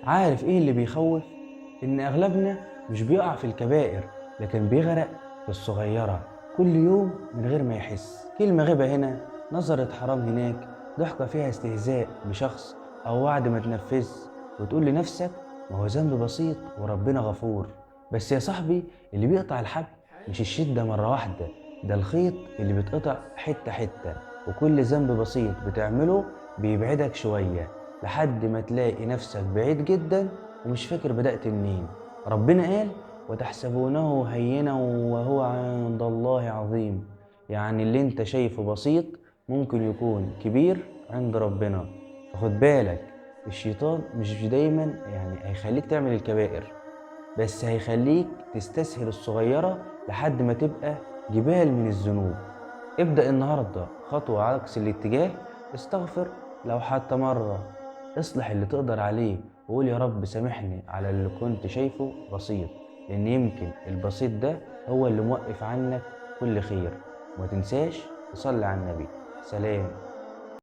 عارف ايه اللي بيخوف؟ ان اغلبنا مش بيقع في الكبائر، لكن بيغرق في الصغيرة كل يوم من غير ما يحس. كلمة غيبة هنا، نظرة حرام هناك، ضحكة فيها استهزاء بشخص، او وعد ما تنفذ، وتقول لنفسك ما هو ذنب بسيط وربنا غفور. بس يا صاحبي، اللي بيقطع الحبل مش الشدة مرة واحدة، ده الخيط اللي بيتقطع حتة حتة، وكل ذنب بسيط بتعمله بيبعدك شوية لحد ما تلاقي نفسك بعيد جدا ومش فاكر بدأت منين. ربنا قال وتحسبونه هينا وهو عند الله عظيم، يعني اللي انت شايفه بسيط ممكن يكون كبير عند ربنا. فخد بالك، الشيطان مش دايما هيخليك تعمل الكبائر، بس هيخليك تستسهل الصغيرة لحد ما تبقى جبال من الذنوب. ابدأ النهاردة خطوة عكس الاتجاه، استغفر لو حتى مرة، اصلح اللي تقدر عليه، وقول يا رب سامحني على اللي كنت شايفه بسيط، لأن يمكن البسيط ده هو اللي موقف عنك كل خير. وما تنساش تصلي على النبي. سلام.